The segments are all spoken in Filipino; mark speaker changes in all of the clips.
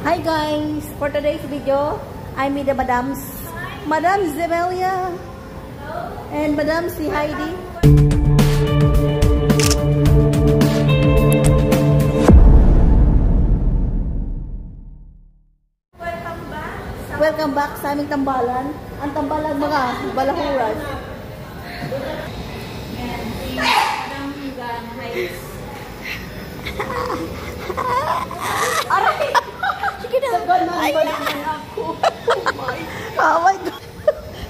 Speaker 1: Hi guys! For today's video, I'm with the Madam Zemelia and Madam si Heidi. Welcome back sa aming tambalan. Ang tambalan mga balahuras. Aray! Sige na! Ay! Oh my God!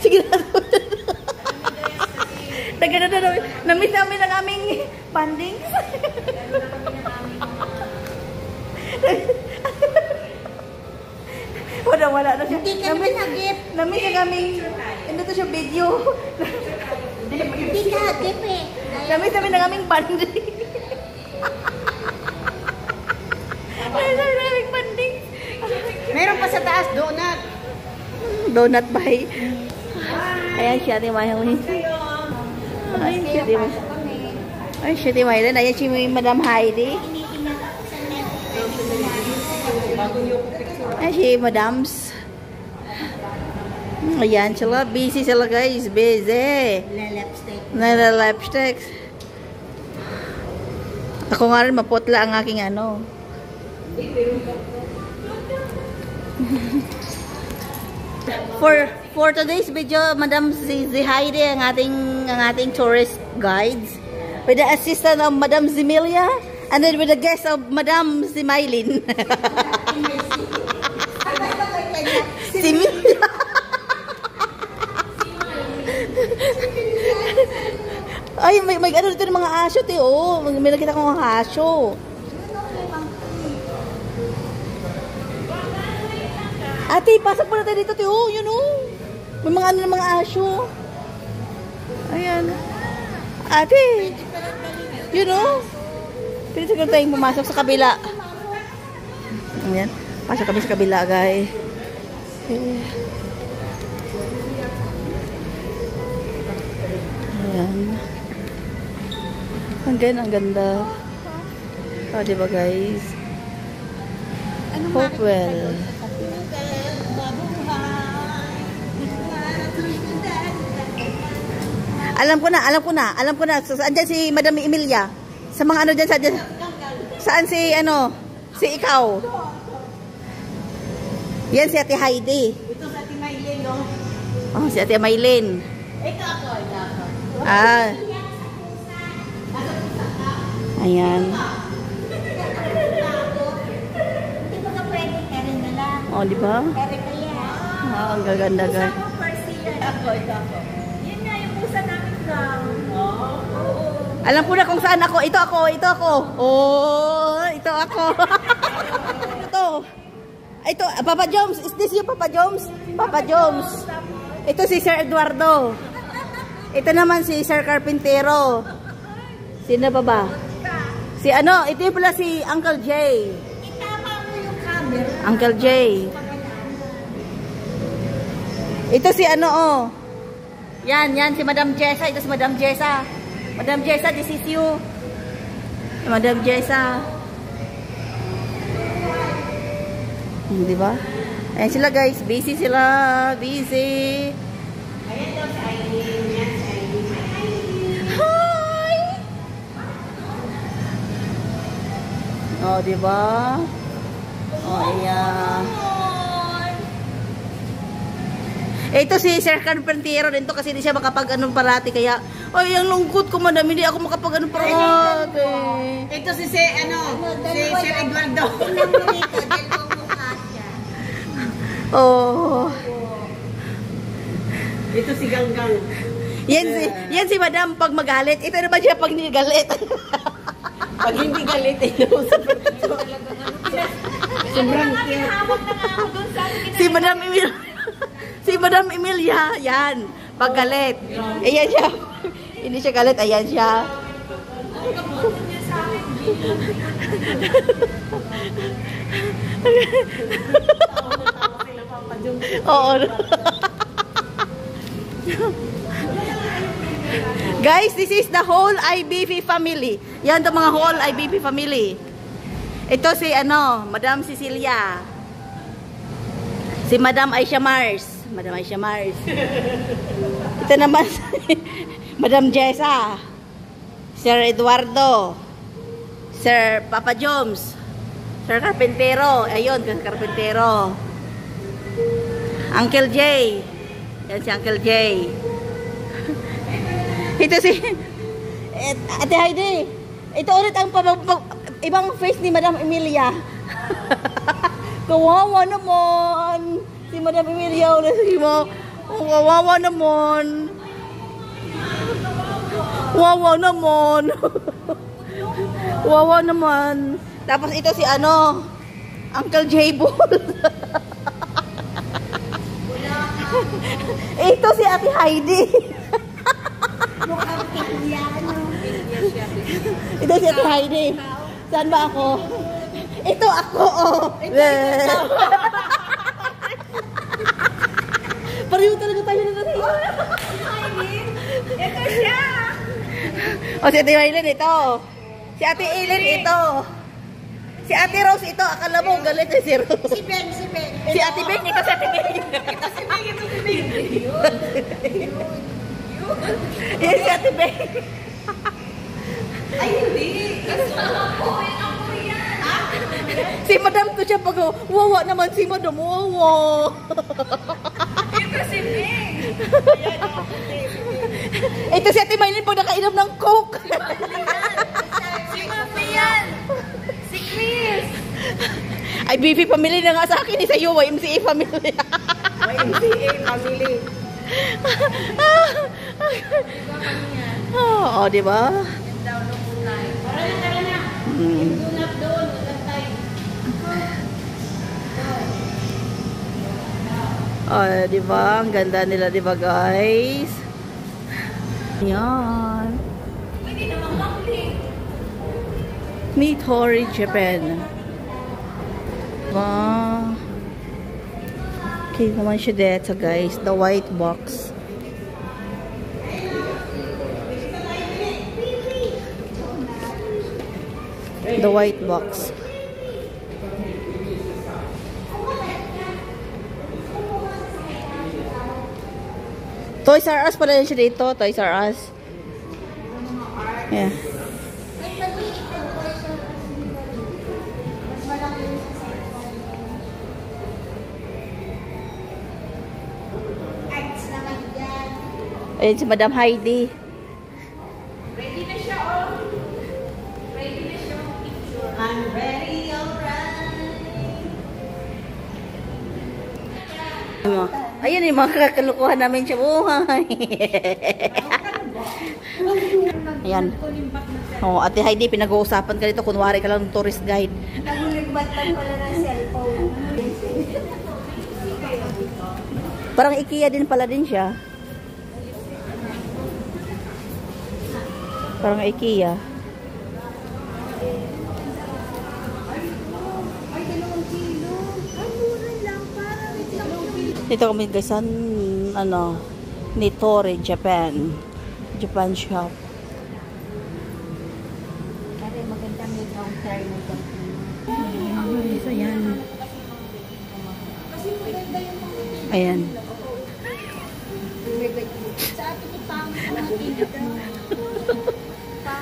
Speaker 1: Sige na! Namiss namin ang aming banding. Wala na siya.
Speaker 2: Hindi ka naman nag-gift.
Speaker 1: Namiss ang aming, hindi to siya video.
Speaker 2: Hindi ka nag-gift eh.
Speaker 1: Namiss namin ang aming banding. Namiss namin ang aming banding.
Speaker 2: Meron pa sa taas, donut.
Speaker 1: Donut by. Ayan siya, Ate Maylin. Ayan siya, Ate Maylin. Ayan siya, Ate Maylin. Ayan si Madam Heidi. Ayan si Madams. Ayan sila. Busy sila guys. Busy. Nala-lipstick. Ako nga rin maputla ang aking ano. For today's video, Madam Heidi ang ating tourist guides with the assistant of Madam Zemelia and then with the guest of Madam Maylin. Zemelia. Ay, may ano dito ng mga aso, te, oh. May nakita ko mga aso. Ate, pasok po natin dito, te, oh. Yun, oh. May mga ano ng mga aso. Ayan. Ate. Yun, oh. Pwede siguro tayong pumasok sa kabila. Ayan. Pasok kami sa kabila, guys. Ayan. Ang ganda. Oh, diba, guys? Hope well. Alam ko na. Andyan si Madam Emilia. Sa mga ano dyan, saan si, ano, si ikaw? Yan si Ate Heidi.
Speaker 2: Ito sa Ate Maylin, no?
Speaker 1: Oh, si Ate Maylin.
Speaker 2: Ito ako.
Speaker 1: Ah. Ayan.
Speaker 2: Hindi ba ka pwede karin na lang?
Speaker 1: Oh, di ba?
Speaker 2: Karin ka yan.
Speaker 1: Ah, ang gaganda, guys.
Speaker 2: Ito ako. Yun nga yung pusa namin lang. Oo.
Speaker 1: Alam ko na kung saan ako. Ito ako. Oh, ito ako. Ito, Papa Jones. Is this you, Papa Jones? Papa Jones. Ito si Sir Eduardo. Ito naman si Sir Carpintero. Sino pa ba? Si ano, ito yung pala si Uncle Jay.
Speaker 2: Itama mo yung camera.
Speaker 1: Uncle Jay. Ito si ano, oh. Yan, si Madam Jessa. Ito si Madam Jessa. Madam Jessa, this is you. Madam Jessa. Di ba? Ayan sila guys. Busy sila. Busy.
Speaker 2: Ayan daw si Aileen. Yan si Aileen.
Speaker 1: Hi! Oh, di ba? Oh, ayan. Ito si Sir Carpintero din to kasi hindi siya makapag-anong parati kaya ay ang lungkot ko madam hindi ako makapag-anong parati.
Speaker 2: Ito si Sir Eduardo. Tingnan mo dito, dalawang mukha siya.
Speaker 1: Oh.
Speaker 2: Ito si Ganggang.
Speaker 1: Yan si madam pag magalit. Ito naman siya pag hindi galit.
Speaker 2: Pag hindi galit, sobrang cute.
Speaker 1: Si Madam Emilia, yan. Pag galit. Ayan siya. Hindi siya galit. Ayan siya. Oo. Guys, this is the whole IBP family. Yan, the mga whole IBP family. Ito si, Madam Cecilia. Si Madam Aisha Mars. Madam Aisha Mars. Ito naman Madam Jessa. Sir Eduardo. Sir Papa Joms. Sir Carpintero. Ayun, Carpintero. Uncle J. Yan si Uncle J. Ito si Ate Heidi. Ito ulit ang ibang face ni Madam Emilia. Kawawa naman. Si Madam Emilia ulit. Kawawa naman. Wawa naman. Wawa naman. Tapos ito si ano, Uncle J Bull. Ito si Ate Heidi. Ito si Ate Heidi. Saan ba ako? Ito ako, oh. Pareho talaga tayo na natin.
Speaker 2: Ito siya.
Speaker 1: O, si Ate Maylin ito. Si Ate Eileen ito. Si Ate Rose ito. Akala mo galit si Rose.
Speaker 2: Si Ben.
Speaker 1: Si Ate Ben. Ito si Ate Ben.
Speaker 2: Ito si Ben.
Speaker 1: Yan si Ate Ben.
Speaker 2: Ay, hindi. Ako yan.
Speaker 1: Si Madam to siya pag wawa naman si Madam. Wawa.
Speaker 2: Ito si Ben.
Speaker 1: Ito si Ate Maylin pag nakainom ng Coke.
Speaker 2: Si Mami yan. Si Chris.
Speaker 1: Ay, Bibi, pamili na nga sa akin. Sa iyo, YMCA family.
Speaker 2: YMCA family.
Speaker 1: Oo, di ba?
Speaker 2: Tara na. Dunap doon.
Speaker 1: Oh, di ba? Ang ganda nila, di ba, guys? Yan.
Speaker 2: Pwede naman maklik.
Speaker 1: Nitori, Japan. Diba? Okay naman siya dito, guys. The white box. The white box. Toys R Us pala yun siya dito. Toys R Us. Yeah. Ayan si Madam Heidi.
Speaker 2: Ready na siya, oh. Ready na siya. Picture. I'm ready, alright.
Speaker 1: Ayan yung mga kakalukuhan namin siya buhay. Ayan. Oh, Ate Heidi, pinag-uusapan ka dito. Kunwari ka lang ng tourist guide.
Speaker 2: Naguligbat lang pala ng cellphone.
Speaker 1: Parang IKEA din pala din siya. Parang IKEA.
Speaker 2: Ay, 2 kilo. Ay, mura lang. Parang
Speaker 1: Dito kami guys, ano, Nitori, Japan. Japan shop.
Speaker 2: Kaya maganda may counter mo dyan.
Speaker 1: Ayan.
Speaker 2: Kasi maganda yung mga
Speaker 1: Ayan.
Speaker 2: sa atin yung pangit ang init mo.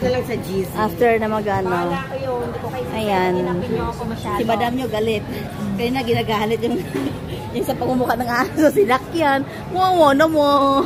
Speaker 2: Na lang sa GC.
Speaker 1: After na magano.
Speaker 2: Wala ko yun. Hindi ko kayo
Speaker 1: Ayan.
Speaker 2: sinapin niyo ako masyado.
Speaker 1: Si madam nyo galit. Kaya na ginagalit yung yung sa pagmumukha ng aso, sinakyan. Wawa na mo.